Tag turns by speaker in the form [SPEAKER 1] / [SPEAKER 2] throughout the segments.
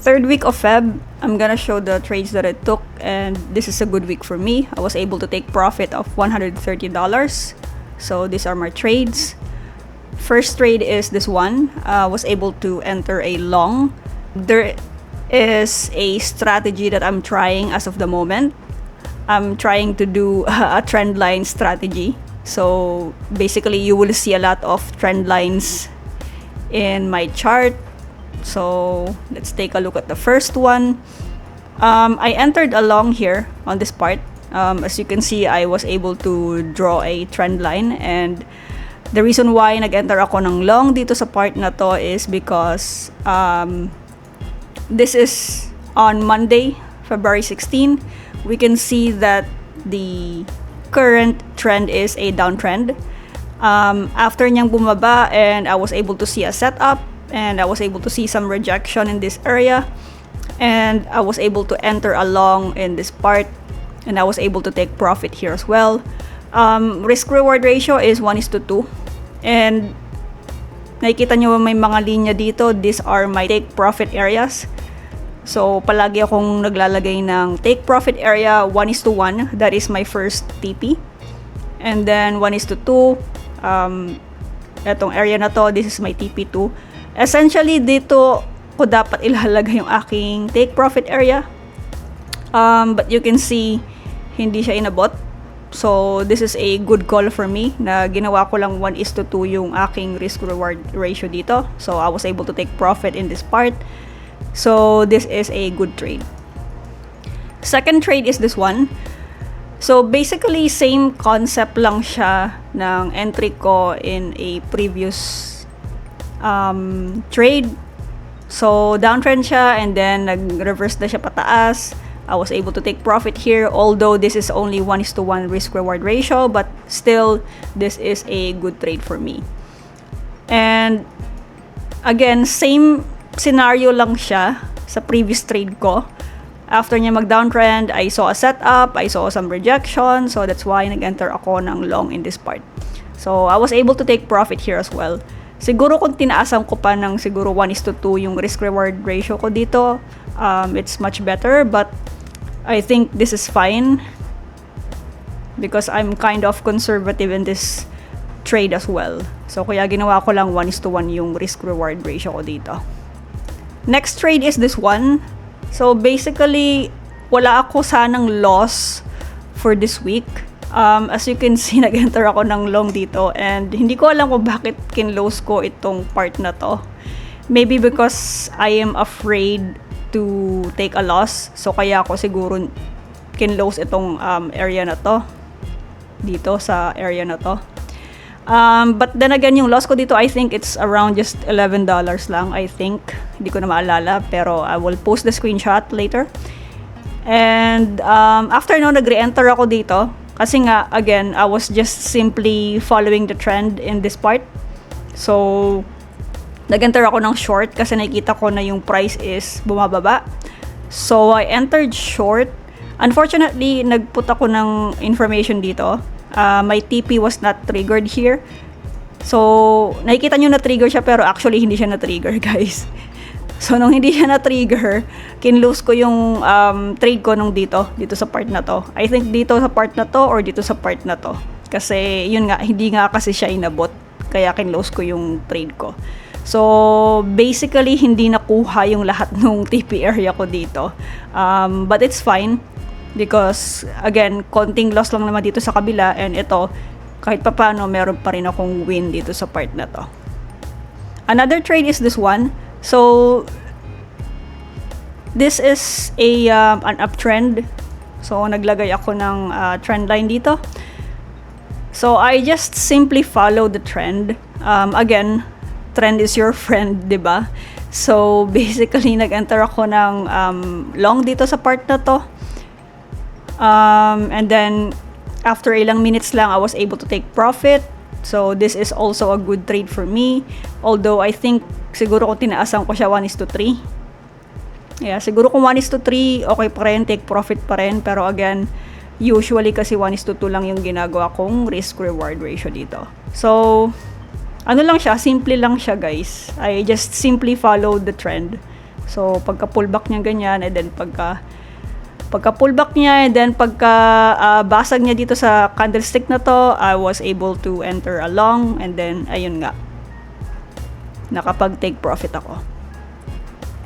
[SPEAKER 1] Third week of Feb, I'm gonna show the trades that I took, and this is a good week for me. I was able to take profit of $130. So these are my trades. First trade is this one. I was able to enter a long. There is a strategy that I'm trying as of the moment. I'm trying to do a trend line strategy. So basically, you will see a lot of trend lines in my chart. So let's take a look at the first one. I entered along here on this part. As you can see, I was able to draw a trend line, and the reason why nag-enter ako ng long dito sa part na to is because this is on Monday, February 16. We can see that the current trend is a downtrend. After niyang bumaba, and I was able to see a setup, and I was able to see some rejection in this area, and I was able to enter along in this part, and I was able to take profit here as well. Risk reward ratio is 1:2, and nakikita nyo may mga linya dito. These are my take profit areas. So palagi akong naglalagay ng take profit area 1:1. That is my first TP, and then 1:2. Etong area na to, this is my TP2. Essentially, dito ko dapat ilalagay yung aking take profit area. But you can see, hindi siya inabot. So, this is a good call for me na ginawa ko lang 1:2 yung aking risk-reward ratio dito. So, I was able to take profit in this part. So, this is a good trade. Second trade is this one. So, basically, same concept lang siya ng entry ko in a previous trade. So, downtrend siya, and then nag-reverse na siya pataas. I was able to take profit here, although this is only 1:1 risk-reward ratio, but still, this is a good trade for me. And, again, same scenario lang siya sa previous trade ko. After niya mag-downtrend, I saw a setup, I saw some rejection, so that's why nag-enter ako ng long in this part. So, I was able to take profit here as well. Siguro kung tinaasan ko pa ng siguro 1:2 yung risk-reward ratio ko dito, it's much better, but I think this is fine because I'm kind of conservative in this trade as well. So, kaya ginawa ko lang 1:1 yung risk-reward ratio ko dito. Next trade is this one. So, basically, wala ako sanang loss for this week. As you can see, nag-enter ako ng long dito, and hindi ko alam kung bakit kinlose ko itong part na to. Maybe because I am afraid to take a loss. So, kaya ako siguro kinlose itong area na to. Dito sa area na to. But then again, yung loss ko dito, I think it's around just $11 lang, I think. Hindi ko na maalala, pero I will post the screenshot later. And after no, nag-re-enter ako dito. Kasi nga, again, I was just simply following the trend in this part. So, nag-enter ako ng short kasi nakikita ko na yung price is bumababa. So, I entered short. Unfortunately, nagput ako ng information dito. My TP was not triggered here. So, nakikita nyo na trigger siya, pero actually hindi siya na trigger, guys. So, nung hindi siya na trigger, kinlose ko yung trade ko nung dito sa part na to. I think dito sa part na to or dito sa part na to. Kasi, yun nga, hindi nga kasi siya inabot. Kaya kinlose ko yung trade ko. So, basically, hindi nakuha yung lahat ng TP area ko dito. But it's fine. Because, again, konting loss lang naman dito sa kabila, and ito, kahit papano, meron pa rin akong win dito sa part na to. Another trade is this one. So, this is an uptrend. So, naglagay ako ng trend line dito. So, I just simply follow the trend. Again, trend is your friend, diba? So, basically, nag-enter ako ng long dito sa part na to. And then, after ilang minutes lang, I was able to take profit. So, this is also a good trade for me. Although, I think, siguro kung tinaasan ko siya 1:3. Yeah, siguro kung 1:3, okay pa rin, take profit pa rin. Pero again, usually kasi 1:2 lang yung ginagawa kong risk-reward ratio dito. So, ano lang siya, simple lang siya, guys. I just simply follow the trend. So, pagka pullback niya ganyan, and then pagka pullback niya, and then pagka basag niya dito sa candlestick na to, I was able to enter along, and then ayun nga, nakapag take profit ako.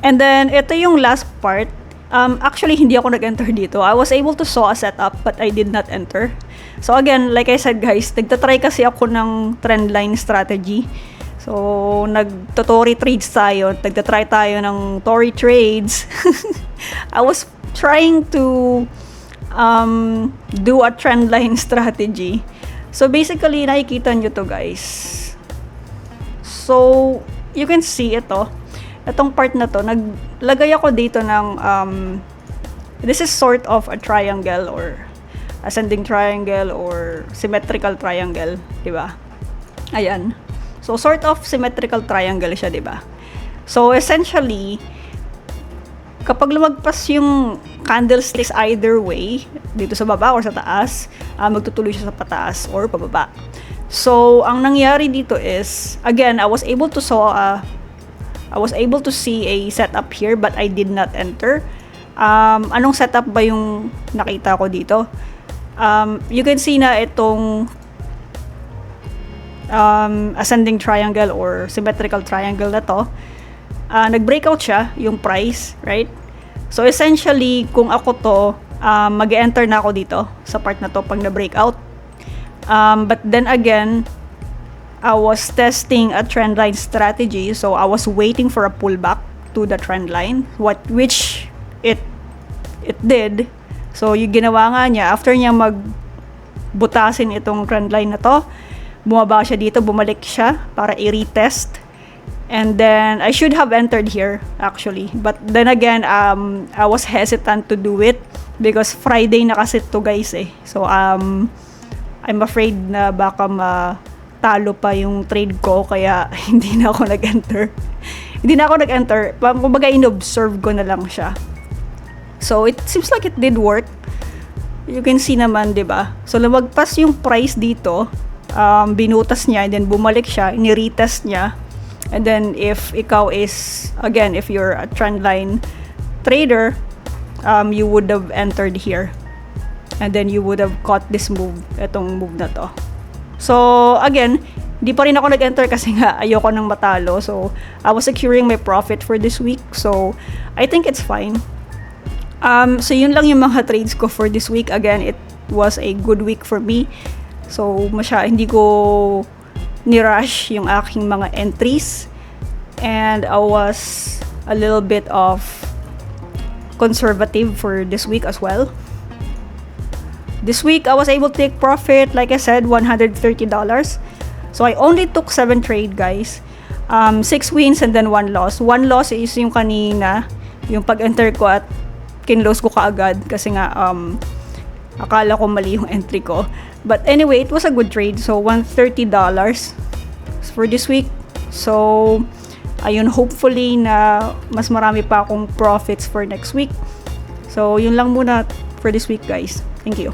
[SPEAKER 1] And then ito yung last part. Actually hindi ako nag-enter dito. I was able to saw a setup but I did not enter. So again, like I said guys, nagtatry kasi ako ng trend line strategy. So nagto-Tory trades tayo, nagtatry tayo ng Tory trades. I was trying to do a trend line strategy. So basically, nakikita nyo to guys. So you can see itong part na to, naglagay ako dito ng this is sort of a triangle or ascending triangle or symmetrical triangle, di ba? Ayan. So sort of symmetrical triangle siya, di ba? So essentially, kapag lumagpas yung candlesticks either way, dito sa baba or sa taas, magtutuloy siya sa pataas or pababa. So, ang nangyari dito is, again, I was able to see a setup here but I did not enter. Anong setup ba yung nakita ko dito? You can see na itong ascending triangle or symmetrical triangle na to, nag-breakout siya, yung price, right? So, essentially, kung ako to, mag-enter na ako dito sa part na to pag na-breakout. But then again, I was testing a trend line strategy, so I was waiting for a pullback to the trend line, which it did. So, yung ginawa nga niya, after niya magbutasin itong trend line na to, bumaba siya dito, bumalik siya para i-retest. And then, I should have entered here, actually. But then again, I was hesitant to do it because Friday na kasi to guys eh. So, I'm afraid na baka matalo pa yung trade ko, kaya hindi na ako nag-enter. Kumbaga, in-observe ko na lang siya. So, it seems like it did work. You can see naman, di ba? So, lumagpas yung price dito, binutas niya, and then bumalik siya, ni-retest niya. And then, if ikaw is, again, if you're a trend line trader, you would have entered here. And then, you would have caught this move, itong move na to. So, again, di pa rin ako nag-enter kasi nga ayoko nang matalo. So, I was securing my profit for this week. So, I think it's fine. So, yun lang yung mga trades ko for this week. Again, it was a good week for me. So, hindi ko ni-rush yung aking mga entries. And I was a little bit of conservative for this week as well. This week, I was able to take profit, like I said, $130. So, I only took 7 trade, guys. 6 wins and then 1 loss. 1 loss is yung kanina, yung pag-enter ko at kinlose ko kaagad kasi nga akala ko mali yung entry ko. But anyway, it was a good trade. So, $130 for this week. So, ayun, hopefully na mas marami pa akong profits for next week. So, yun lang muna for this week, guys. Thank you.